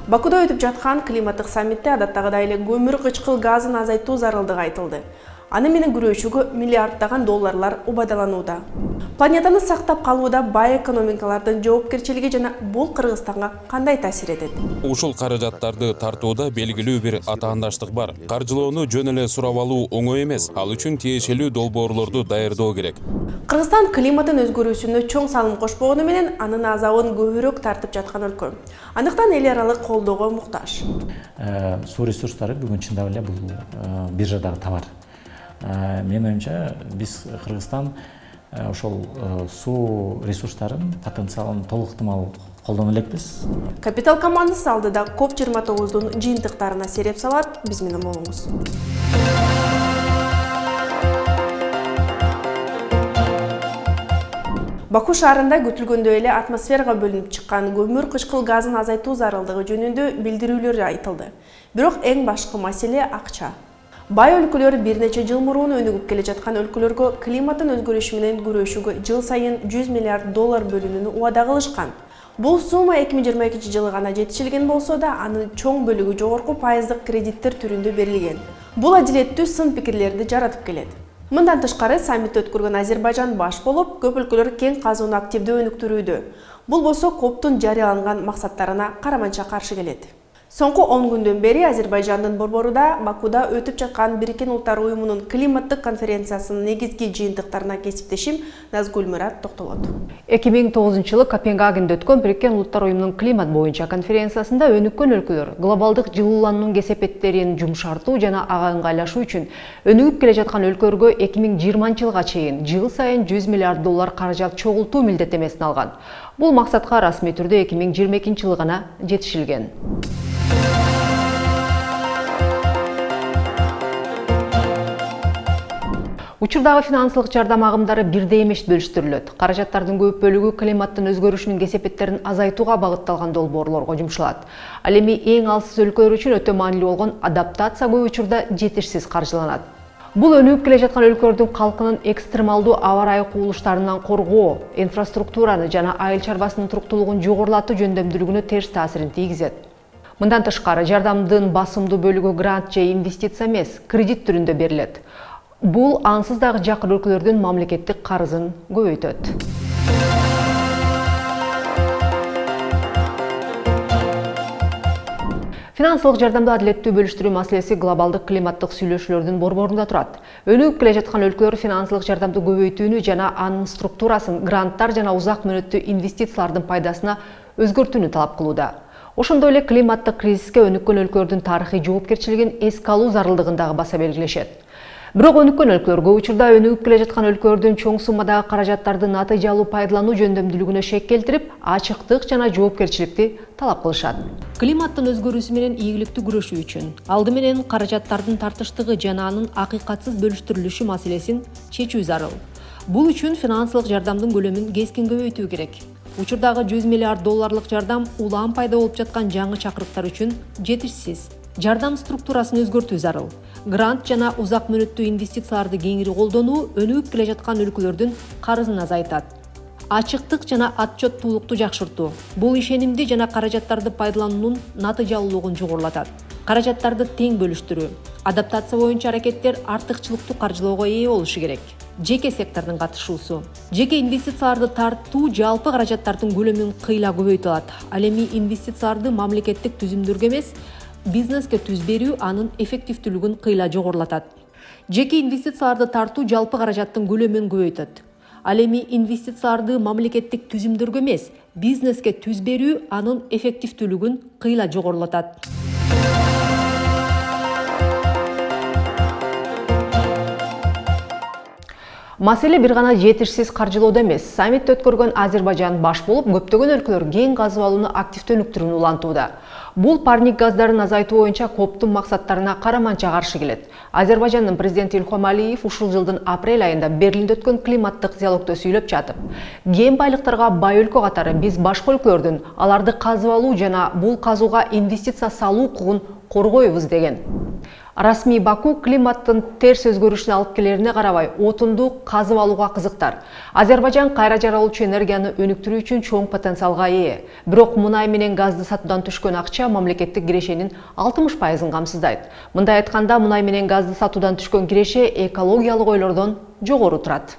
Бакуда өтүп жаткан климаттык саммитте адаттагыдай эле көмүр кычкыл газын азайтуу зарылдыгы айтылды. Аны менен күрөшүүгө миллиарддаган долларлар убадаланууда. Планетаны сактап калууда бай экономикалардын жоопкерчилиги жана бул Кыргызстанга кандай таасир этет? Ушул каражаттарды тартууда белгилүү бир атаандаштык бар. Каржылоону жөн эле сурап алуу оңой эмес. Ал үчүн тиешелүү долбоорлорду даярдоо керек. Кыргызстан климаттын өзгөрүүсүнө чоң салым кошпогону менен анын азабын көбүрөөк тартып жаткан өлкө. Андыктан эл аралык колдоого муктаж. Суу ресурстары бүгүн чындап эле бул биржадагы товар. Менин оюмча биз Кыргызстан ошол суу ресурстарын потенциалын толук ыктымал колдоно элекпиз. Капитал командасы алдыда COP29-дун жыйынтыктарына сереп салат. Биз менен болуңуз. Баку шаарында күтүлгөндөй эле атмосферага бөлүнүп чыккан көмүр кычкыл газын азайтуу зарылдыгы жөнүндө билдирүүлөр айтылды. Бирок эң башкы маселе акча. Бай өлкөлөр бир нече жыл мурун өнүгүп келе жаткан өлкөлөргө климаттын өзгөрүшү менен күрөшүүгө жыл сайын 100 миллиард доллар бөлүүнү убада кылышкан. Бул сумма 2022 жылы гана жетишилген болсо да, анын чоң бөлүгү жогорку пайыздык кредиттер түрүндө берилген. Бул адилеттүү сын пикирлерди жаратып келет. Мындан тышкары саммит өткөргөн Азербайжан баш болуп, көп өлкөлөр кен казууну активдүү өнүктүрүүдө. Бул болсо COP-тун жарыяланган максаттарына караманча каршы келет. Соңку 10 күндөн бери Азербайжандын борборуда Бакуда өтүп жаткан Бириккен Улуттар Уюмунун климаттык конференциясынын негизги жыйынтыктарына кесиптешим Назгүл Мурат токтолот. 2009 жылы Копенгагенде өткөн Бириккен Улуттар Уюмунун климат боюнча конференциясында өнүккөн өлкөлөр глобалдык жылуулануунун кесепеттерин жумшартуу жана ага ыңгайлашуу үчүн өнүгүп келе жаткан өлкөлөргө 2020 жылга чейин жыл сайын 100 миллиард доллар каражат чогултуу милдеттемесин алган. Бул максатка расмий түрдө 2022 жылы гана жетишилген. Учурдагы финансылык жардам агымдары бирдей эмес бөлүштүрүлөт. Каражаттардын көп бөлүгү климаттын өзгөрүшүнүн кесепеттерин азайтууга багытталган долбоорлорго жумшалат. Ал эми эң алсыз өлкөлөр үчүн өтө маанилүү болгон адаптация көп учурда жетишсиз каржыланат. Бул өнүгүп келе жаткан өлкөлөрдүн калкынын экстремалдуу аба ырайы кубулуштарынан коргоо, инфраструктураны жана айыл чарбасынын туруктуулугун жогорулатуу жөндөмдүүлүгүнө терс таасирин тийгизет. Мындан тышкары, жардамдын басымдуу бөлүгү грант же инвестиция эмес, кредит түрүндө берилет. Бул ансыз дагы жакын өлкөлөрдүн мамлекеттик карызын көбөйтөт. Финансылык жардамды адилеттүү бөлүштүрүү маселеси глобалдык климаттык сүйлөшүүлөрдүн борборунда турат. Өнүгүп келе жаткан өлкөлөр финансылык жардамды көбөйтүүнү жана анын структурасын гранттар жана узак мөөнөттүү инвестициялардын пайдасына өзгөртүүнү талап кылууда. Ошондой эле климаттык кризиске өнүккөн өлкөлөрдүн тарыхый жоопкерчилигин эске алуу зарылдыгын дагы баса белгилешет. Бирок өнүккөн өлкөлөр көп учурда өнүгүп келе жаткан өлкөлөрдүн чоң суммадагы каражаттарды натыйжалуу пайдалануу жөндөмдүүлүгүнө шек келтирип, ачыктык жана жоопкерчиликти талап кылышат. Климаттын өзгөрүүсү менен ийгиликтүү күрөшүү үчүн алды менен каражаттардын тартыштыгы жана анын акыйкатсыз бөлүштүрүлүшү маселесин чечүү зарыл. Бул үчүн финансылык жардамдын көлөмүн кескин көбөйтүү керек. Учурдагы 100 миллиард долларлык жардам улам пайда болуп жаткан жаңы чакырыктар үчүн жетишсиз. Жардам структурасын өзгөртүү зарыл. Грант жана узак мөөнөттүү инвестицияларды кеңири колдонуу өнүгүп келе жаткан өлкөлөрдүн карызын азайтат. Ачыктык жана отчеттуулукту жакшыртуу. Бул ишенимди жана каражаттарды пайдалануунун натыйжалуулугун жогорулатат. Каражаттарды тең бөлүштүрүү. Адаптация боюнча аракеттер артыкчылыктуу каржылоого ээ болушу керек. Жеке сектордун катышуусу. Жеке инвестицияларды тартуу жалпы каражаттардын көлөмүн кыйла көбөйтө алат. Ал эми инвестицияларды мамлекеттик түзүмдөргө эмес, бизнеске түз берүү анын эффективдүүлүгүн кыйла жогорулатат. Жеке инвестицияларды тартуу жалпы каражаттын көлөмүн көбөйтөт. Ал эми инвестицияларды мамлекеттик түзүмдөргө эмес, бизнеске түз берүү анын эффективдүүлүгүн кыйла жогорулатат. Маселе бир гана жетишсиз каржылоодо эмес. Саммитти өткөргөн Азербайжан баш болуп, көптөгөн өлкөлөр кен казып алууну активдүү өнүктүрүүнү улантууда. Бул парник газдарын азайтуу боюнча COP-тун максаттарына караманча каршы келет. Азербайжандын президенти Илхам Алиев ушул жылдын апрель айында Берлинде өткөн климаттык диалогдо сүйлөп жатып, кен байлыктарга бай өлкө катары биз башка өлкөлөрдүн аларды казып алуу жана бул казууга инвестиция салуу укугун коргойбуз деген. Расмий Баку климаттын терс өзгөрүшүнө алып келерине карабай отунду казып алууга кызыктар. Азербайжан кайра жаралуучу энергияны өнүктүрүү үчүн чоң потенциалга ээ. Бирок мунай менен газды сатуудан түшкөн акча мамлекеттик кирешенин 60%-ын камсыздайт. Мындай айтканда, мунай менен газды сатуудан түшкөн киреше экологиялык ойлордон жогору турат.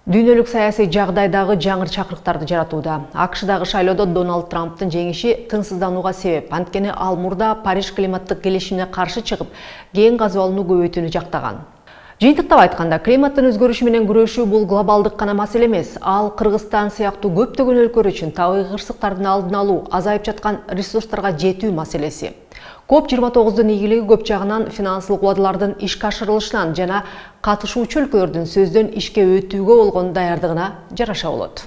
Дүйнөлүк саясий жагдайдагы жаңыр чакырыктарды жаратууда. АКШдагы шайлоодо Дональд Трамптын жеңиши тынчсызданууга себеп. Анткени ал мурда Париж климаттык келишимине каршы чыгып, кен казып алууну көбөйтүүнү жактаган. Жыйынтыктап айтканда, климаттын өзгөрүшү менен күрөшүү бул глобалдык гана маселе эмес. Ал Кыргызстан сыяктуу көптөгөн өлкөлөр үчүн табигый кырсыктардын алдын алуу, азайып жаткан ресурстарга жетүү маселеси. COP29-дун ийгилиги көп жагынан финансылык убадалардын ишке ашырылышынан жана катышуучу өлкөлөрдүн сөздөн ишке өтүүгө болгон даярдыгына жараша болот.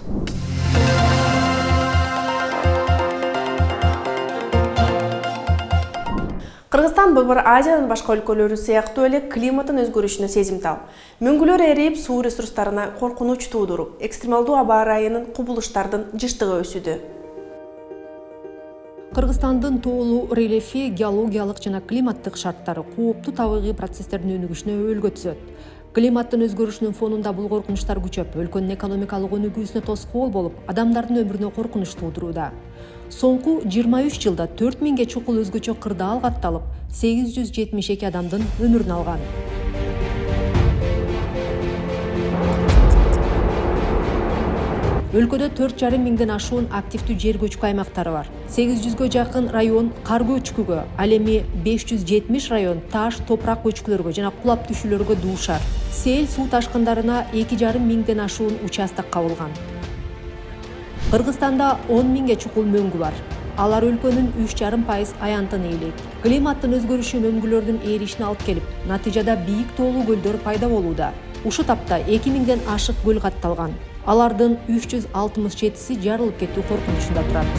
Кыргызстан Борбор Азиянын башка өлкөлөрү сыяктуу эле климаттын өзгөрүшүнө сезимтал. Мөңгүлөр эрип, суу ресурстарына коркунуч туудуруп, экстремалдуу аба ырайынын кубулуштардын жыштыгы өсүүдө. Кыргызстандын тоолуу рельефи, геологиялык жана климаттык шарттары кооптуу табигый процесстердин өнүгүшүнө өөлгө түзөт. Климаттын өзгөрүшүнүн фонунда бул коркунучтар күчөп, өлкөнүн экономикалык өнүгүүсүнө тоскоол болуп, адамдардын өмүрүнө коркунуч туудурууда. Соңку 23 жылда 4000 чукул өзгөчө кырдаал катталып, 872 адамдын өмүрүн алган. Өлкөдө 4,5 миңден ашуун активдүү жер көчкү аймактары бар. 800гө жакын район кар көчкүгө, ал эми 570 район таш, топурак көчкүлөргө жана кулап түшүүлөргө дуушар. Сел суу ташкындарына 2,5 миңден ашуун участок кабылган. Кыргызстанда 10 миңге чукул мөңгү бар. Алар өлкөнүн 3,5% аянтын ээлейт. Климаттын өзгөрүшү мөңгүлөрдүн эришине алып келип, натыйжада бийик тоолуу көлдөр пайда болууда. Ушу тапта 2000ден ашык көл катталган. Алардын 367си жарылып кетүү коркунучунда турат.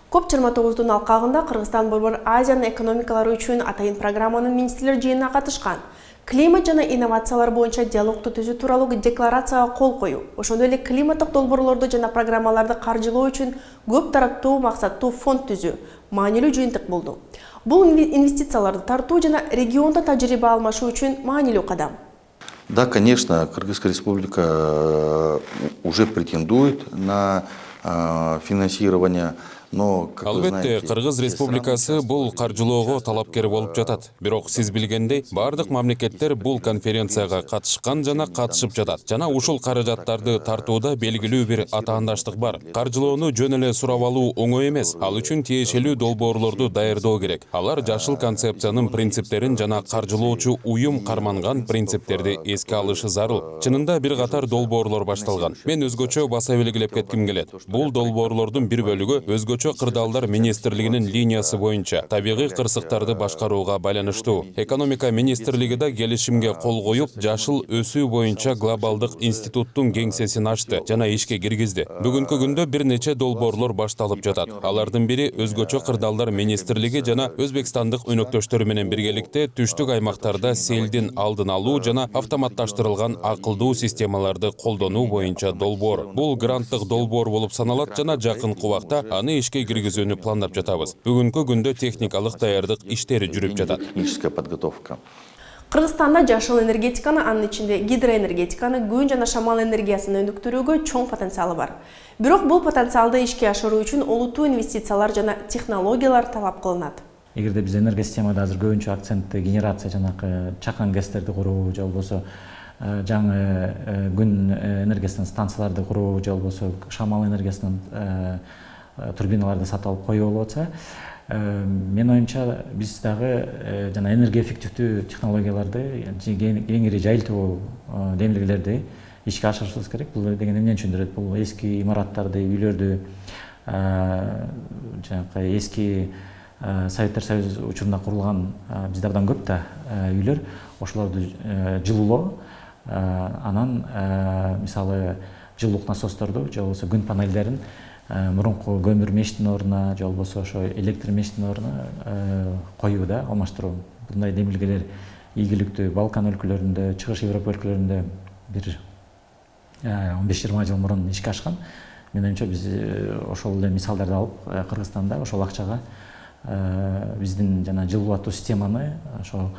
COP29-дун алкагында Кыргызстан Борбор Азиянын экономикалары үчүн атайын программанын министрлер жыйынына катышкан. Климат жана инновациялар боюнча диалогду түзүү тууралуу декларацияга кол коюу, ошондой эле климаттык долбоорлорду жана программаларды каржылоо үчүн көп тараптуу максаттуу фонд түзүү маанилүү жыйынтык болду. Бул инвестицияларды тартуу жана региондо тажрыйба алмашуу үчүн маанилүү кадам. Да, конечно, Кыргызская республика уже претендует на финансирование. Албетте, Кыргыз Республикасы бул каржылоого талапкер болуп жатат. Бирок сиз билгендей, бардык мамлекеттер бул конференцияга катышкан жана катышып жатат. Жана ушул каражаттарды тартууда белгилүү бир атаандаштык бар. Каржылоону жөн эле сурап алуу оңой эмес. Ал үчүн тиешелүү долбоорлорду даярдоо керек. Алар жашыл концепциянын принциптерин жана каржылоочу уюм карманган принциптерди эске алышы зарыл. Чынында бир катар долбоорлор башталган. Мен өзгөчө баса белгилеп кетким келет. Бул долбоорлордун бир бөлүгү өзгөчө кырдаалдар министрлигинин линиясы боюнча табигый кырсыктарды башкарууга байланыштуу. Экономика министрлиги да келишимге кол коюп, жашыл өсүү боюнча глобалдык институттун кеңсесин ачты жана ишке киргизди. Бүгүнкү күндө бир нече долбоорлор башталып жатат. Алардын бири өзгөчө кырдаалдар министрлиги жана Өзбекстандык өнөктөштөрү менен биргеликте түштүк аймактарда селдин алдын алуу жана автоматташтырылган акылдуу системаларды колдонуу боюнча долбоор. Бул гранттык долбоор болуп саналат жана жакынкы убакта аны ишке киргизүүнү пландап жатабыз. Бүгүнкү күндө техникалык даярдык иштери жүрүп жатат. Техническая подготовка. Кыргызстанда жашыл энергетиканы, анын ичинде гидроэнергетиканы, күн жана шамал энергиясын өнүктүрүүгө чоң потенциалы бар. Бирок бул потенциалды ишке ашыруу үчүн олуттуу инвестициялар жана технологиялар талап кылынат. Эгерде биз энергия системада азыр көбүнчө акцентти генерация жанакы чакан гэстерди куруу, же болбосо жаңы күн энергиясынан станцияларды куруу, же болбосо шамал энергиясынан турбиналарды сатып алып коюу болуп атса, мен оюмча биз дагы жана энергия эффективдүү технологияларды кеңири жайылтуу демилгелерди ишке ашырышыбыз керек. Бул деген эмнени түшүндүрөт? Бул эски имараттарды, үйлөрдү, жанакы эски Советтер Союзу учурунда курулган бизде абдан көп да үйлөр, ошолорду жылуулоо, анан мисалы жылуулук насосторду же болбосо күн панелдерин мурунку көмүр мештин ордуна же болбосо ошо электр мештин ордуна коюуда алмаштыруу. Bunday демилгелер ийгиликтүү Балкан өлкөлөрүндө, Чыгыш Европа өлкөлөрүндө бир 15-20 жыл мурун ишке ашкан. Мен оюмча биз ошол эле мисалдарды алып Кыргызстанда ошол акчага биздин жана жылуулатуу системаны ошо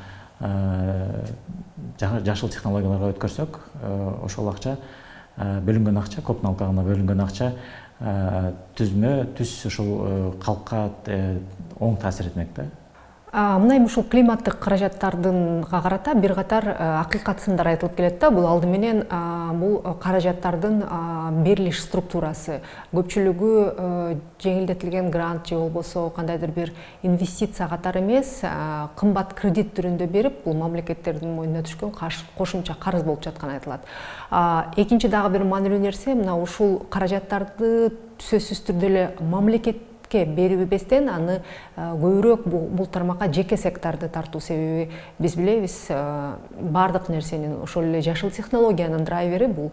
жашыл технологияларга өткөрсөк, ошол акча бөлүнгөн акча, коммуналкага бөлүнгөн акча түзмө түз ушул калкка оң таасир этмек да. Мына ушул климаттык каражаттардын карата бир катар акыйкат сындар айтылып келет да. Бул алды менен бул каражаттардын берилиш структурасы. Көпчүлүгү жеңилдетилген грант же болбосо кандайдыр бир инвестиция катары эмес, кымбат кредит түрүндө берип, бул мамлекеттердин мойнуна түшкөн кошумча карыз болуп жатканы айтылат. Экинчи дагы бир маанилүү нерсе, мына ушул каражаттарды сөзсүз түрдө эле мамлекет бербестен аны көбүрөөк бул тармакка жеке секторду тартуу, себеби биз билебиз баардык нерсенин ошол эле жашыл технологиянын драйвери бул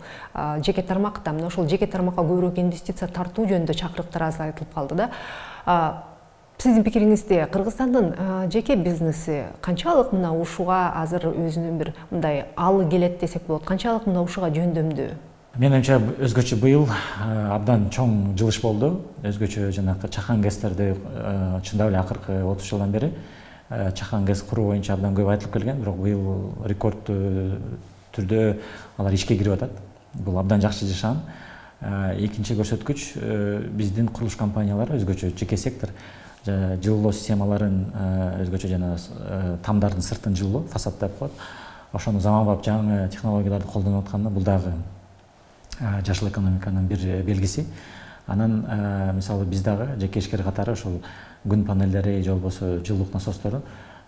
жеке тармакта. Мына ошол жеке тармакка көбүрөөк инвестиция тартуу жөнүндө чакырыктар аз айтылып калды да. Сиздин пикириңизде Кыргызстандын жеке бизнеси канчалык мына ушуга азыр өзүнүн бир мындай алы келет десек болот, канчалык мына ушуга жөндөмдүү? Менимче өзгөчө быйыл абдан чоң жылыш болду. Өзгөчө жанакы чакан гэстерди чындап эле акыркы 30 жылдан бери чакан гэс куруу боюнча абдан көп айтылып келген, бирок быйыл рекордтуу түрдө алар ишке кирип атат. Бул абдан жакшы жашан. Экинчи көрсөткүч, биздин курулуш компаниялары өзгөчө жеке сектор жылуулоо системаларын өзгөчө жана тамдардын сыртын жылуулоо, фасад деп коет. Ошону заманбап жаңы технологияларды колдонуп атканда бул дагы жашыл экономиканын бир белгиси. Анан мисалы биз дагы жеке ишкер катары ошол күн панелдери же болбосо жылуулук насостору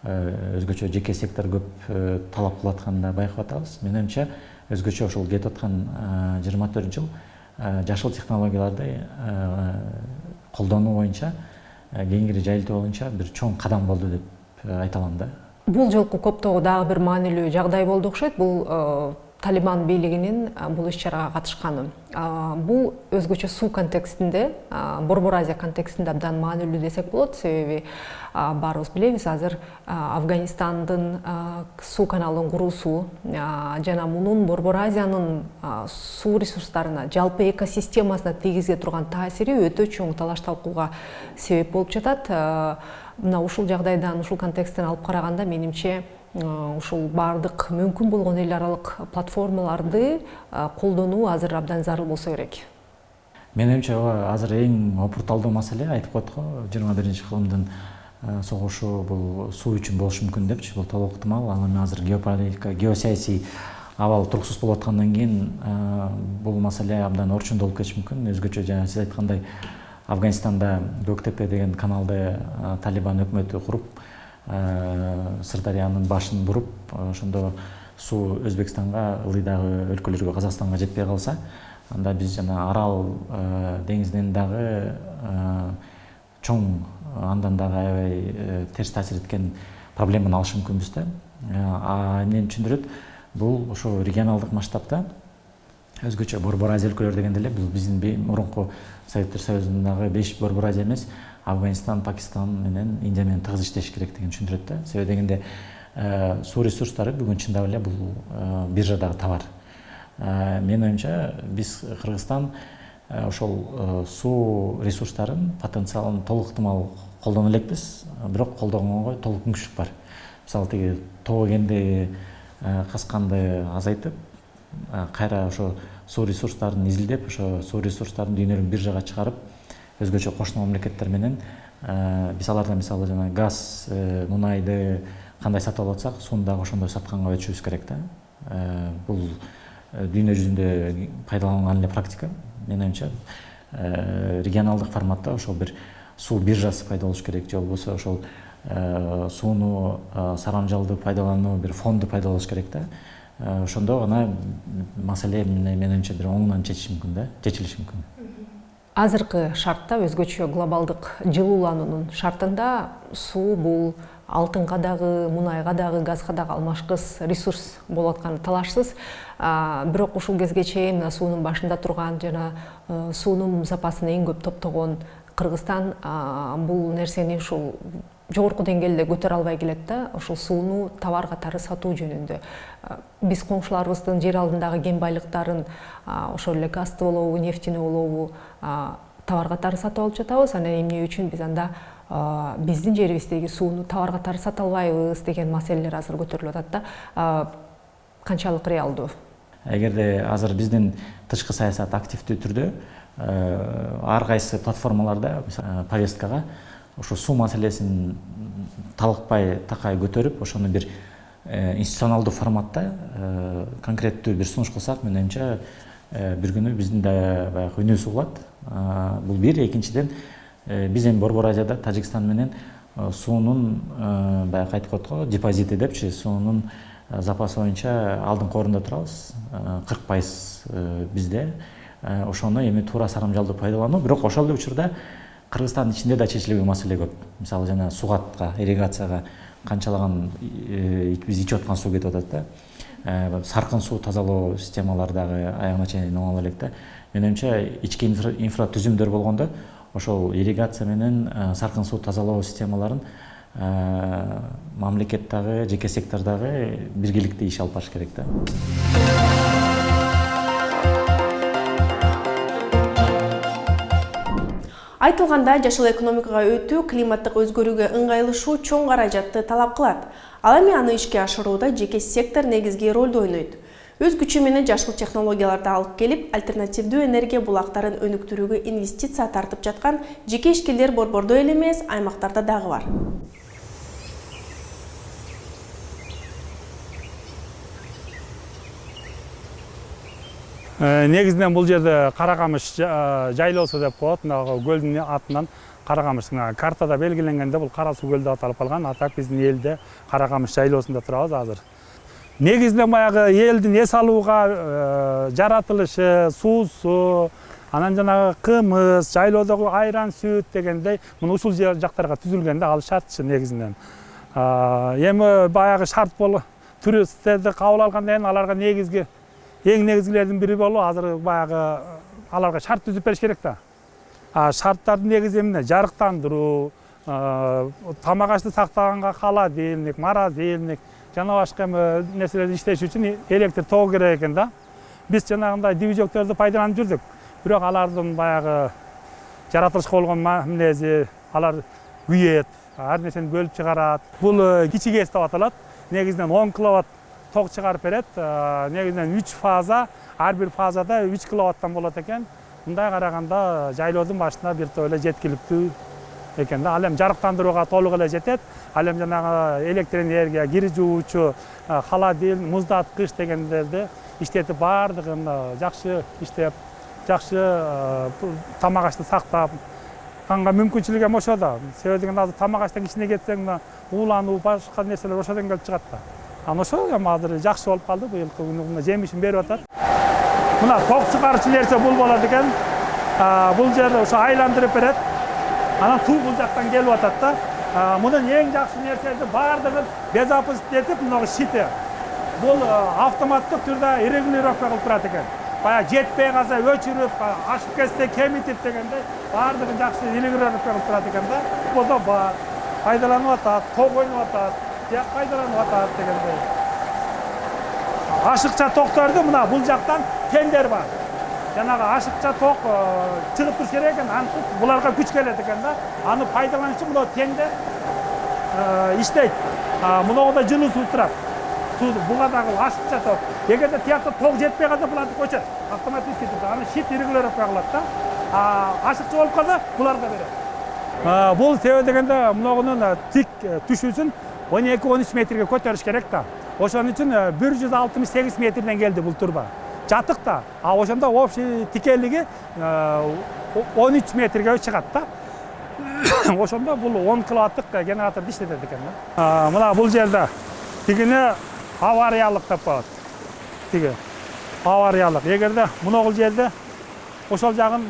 өзгөчө жеке сектор көп талап кылып атканын байкап атабыз. Менимче өзгөчө ошол кетип аткан 24 жыл жашыл технологияларды колдонуу боюнча, кеңири жайылтуу боюнча бир чоң кадам болду деп айта алам да. Бул жолку коптогу дагы бир маанилүү жагдай болду окшойт. Бул Талибан бийлигинин бул иш-чарага катышканы. Бул өзгөчө суу контекстинде, Борбор Азия контекстинде абдан маанилүү десек болот, себеби баарыбыз билебиз, азыр Афганистандын суу каналын куруусу жана мунун Борбор Азиянын суу ресурстарына, жалпы экосистемасына тийгизе турган таасири өтө чоң талаш-талкууга себеп болуп жатат. Мына ушул жагдайдан, ушул контексттен алып караганда, менимче ушул баардык мүмкүн болгон эл аралык платформаларды колдонуу азыр абдан зарыл болсо керек. Менимче азыр эң опурталдуу маселе, айтып коет го, 21-кылымдын согушу бул суу үчүн болушу мүмкүн депчи. Бул толук ыктымал. Анан азыр геополитика, геосаясий абал туруксуз болуп аткандан кийин бул маселе абдан орчундолуп кетиши мүмкүн. Өзгөчө жана сиз айткандай Афганистанда Көктепе деген каналды Талибан өкмөтү куруп, Сырдарыянын башын буруп, ошондо суу Өзбекстанга, ылдыйдагы өлкөлөргө, Казакстанга жетпей калса, анда биз жана Арал деңизинен дагы чоң, андан дагы аябай терс таасир эткен проблеманы алышы мүмкүнбүз да. Эмнени түшүндүрөт? Бул ошо регионалдык масштабта өзгөчө Борбор Азия өлкөлөрү дегенде эле, биздин мурунку Советтер Союзундагы 5 Борбор Азия эмес, Афганистан, Пакистан менен Индия менен тыгыз иштеш керек деген түшүндүрөт да. Себеби дегенде суу ресурстары бүгүн чындап эле бул биржадагы товар. Менин оюмча биз Кыргызстан ошол суу ресурстарын, потенциалын толук ыктымал колдоно элекпиз, бирок колдогонго толук мүмкүнчүлүк бар. Мисалы тиги тоо кенди касканды азайтып, кайра ошо суу ресурстарын изилдеп, ошо суу ресурстарын дүйнөлүк биржага чыгарып, өзгөчө кошуна мамлекеттер менен биз алардан мисалы жана газ, мунайды кандай сатып алып атсак, сууну дагы ошондой сатканга өтүшүбүз керек да. Бул дүйнө жүзүндө пайдаланган эле практика. Менин оюмча регионалдык форматта ошол бир суу биржасы пайда болуш керек, же болбосо ошол сууну сарамжалдуу пайдалануу бир фонду пайда болуш керек да. Ошондо гана маселе менин оюмча бир оңунан чечилиши мүмкүн да, чечилиши мүмкүн. Азыркы шартта, өзгөчө глобалдык жылуулануунун шартында суу бул алтынга дагы, мунайга дагы, газга дагы алмашкыс ресурс болуп атканы талашсыз. Бирок ушул кезге чейин суунун башында турган жана суунун запасын эң көп топтогон Кыргызстан бул нерсени ушул жогорку деңгээлде көтөрө албай келет да, ошол сууну товар катары сатуу жөнүндө. Биз коңшуларыбыздын жер алдындагы кен байлыктарын, ошол эле газды болобу, нефтини болобу товар катары сатып алып жатабыз. Анан эмне үчүн биз анда биздин жерибиздеги сууну товар катары сата албайбыз деген маселелер азыр көтөрүлүп атат да. Канчалык реалдуу? Эгерде азыр биздин тышкы саясат активдүү түрдө ар кайсы платформаларда повесткага ошо суу маселесин талыкпай такай көтөрүп, ошону бир институционалдуу форматта конкреттүү бир сунуш кылсак, менимче бир күнү биздин да баягы үнүбүз угулат. Бул бир, экинчиден биз эми Борбор Азияда Тажикстан менен суунун баягы айтып коет го, депозити депчи, суунун запасы боюнча алдыңкы орунда турабыз. 40% бизде. Ошону эми туура сарамжалдуу пайдалануу, бирок ошол эле учурда Кыргызстандын ичинде да чечилбеген маселе көп. Мисалы жана сугатка, ирригацияга канчалаган биз ичип аткан суу кетип атат да. Саркын суу тазалоо системалары дагы аягына чейин оңоло элек да. Менимче ички инфратүзүмдөр болгондо ошол ирригация менен саркын суу тазалоо системаларын мамлекет дагы, жеке сектор дагы биргеликте иш алып барыш керек да. Айтылгандай, жашыл экономикага өтүү климаттык өзгөрүүгө ыңгайлашуу чоң каражатты талап кылат. Ал эми аны ишке ашырууда жеке сектор негизги ролду ойнойт. Өз күчү менен жашыл технологияларды алып келип, альтернативдүү энергия булактарын өнүктүрүүгө инвестиция тартып жаткан жеке ишкерлер Борбордо эле эмес, аймактарда дагы бар. Негизинен бул жерде Каракамыш жайлоосу деп коет. Мына көлдүн атынан Каракамыш картада белгиленгенде бул Кара суу көлү деп аталып калган. Атак биздин элде Каракамыш жайлоосунда турабыз азыр. Негизинен баягы элдин эс алууга жаратылышы, суусу, анан жанагы кымыз, жайлоодогу айран, сүт дегендей мына ушул жактарга түзүлгенде ал шартчы негизинен. Эми баягы шарт болуп туристтерди кабыл алгандан кийин аларга негизги эң негизгилердин бири болуп азыр баягы аларга шарт түзүп бериш керек да. Шарттардын негизи эмне? Жарыктандыруу, тамак ашты сактаганга холодильник, морозильник, жана башка нерселерди иштеш үчүн электр тогу керек экен да. Биз жанагындай движокторду пайдаланып жүрдүк. Бирок алардын баягы жаратылышка болгон мамилеси, алар күйөт, ар нерсени бөлүп чыгарат. Бул кичи ГЭС деп аталат. Негизинен 10 киловатт ток чыгарып берет. Негизинен 3 фаза, ар бир фазада 3 киловаттан болот экен. Мындай караганда жайлоодун башына бир топ эле жеткиликтүү экен да. Ал эми жарыктандырууга толук эле жетет. Ал эми жанагы электр энергия, кир жуучу, холодильник, муздаткыч дегендерди иштетип баардыгын жакшы иштеп, жакшы тамак ашты сактап канга мүмкүнчүлүк эми ошо да. Себеби дегенде азыр тамак аштын ичине кетсең уулануу, башка нерселер ошодон келип чыгат да. Аны ошо эми азыр жакшы болуп калды, быйылкы күнү жемишин берип атат. Мына ток чыгарчу нерсе бул болот экен. Бул жер ошо айландырып берет. Анан суу бул жактан келип атат да. Мунун эң жакшы нерсеси баардыгын безопасность этип, мына шите. Бул автоматтык түрдө регулировка кылып турат экен. Баягы жетпей калса өчүрүп, ашып кетсе кемитип дегендей баардыгын жакшы регулировка кылып турат экен да. Бул бар. Пайдаланып атат, ток ойноп атат, жак пайдаланып атат дегендей. Ашыкча токторду мына бул жактан тендер бар. Жанагы ашыкча ток чыгып туруш керек экен, антип буларга күч келет экен да. Аны пайдалануу үчүн мына тендер иштейт. Муногуда жылуу суу турат. Буга дагы ашыкча ток. Эгерде тиякта ток жетпей калса буларды көчөт. Автоматически аны шит регулировка кылат да. Ашыкча болуп калса буларга берет. Бул себеби дегенде муногунун тик түшүү үчүн 12-13 метрге көтөрүш керек да. Ошон үчүн 168 метрден келди бул турба. Жатык да. Ошондо общий тикелиги 13 метрге чыгат да. Ошондо бул 10 киловаттык генераторду иштетет экен да. Мына бул жерде тигине авариялык деп коет. Тиги авариялык. Эгерде муногул жерде ошол жагын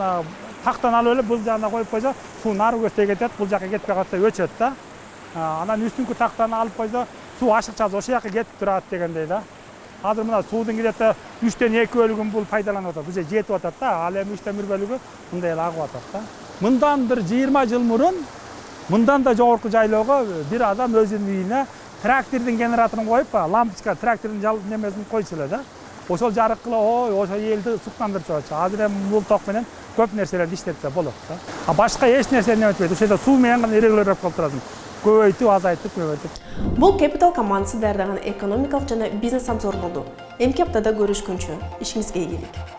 тактан алып эле бул жагына коюп койсо, суу нары көздөй кетет, бул жакка кетпей калса өчөт да. Анан үстүнкү тактаны алып койсо, суу ашыкчасы ошол жака кетип турат дегендей да. Азыр мына суудун кирете 3төн 2 бөлүгүн бул пайдаланып атат. Уже жетип атат да. Ал эми 3төн 1 бөлүгү мындай эле агып атат да. Мындан бир 20 жыл мурун мындан да жогорку жайлоого бир адам өзүнүн үйүнө трактордун генераторун коюп, лампочка трактордун немесин койчу эле да. Ошол жарык кылып, ошол элди суктандырчу. Азыр эми бул ток менен көп нерселерди иштетсе болот да. А башка эч нерсени эметпейт. Ошол жерде суу менен гана ирегулировать кылып турасың. Көбөйтүп, азайтып, көбөйтүп. Бул Capital командасы даярдаган экономикалык жана бизнес обзор болду. Эмки аптада көрүшкөнчө ишиңизге ийгилик.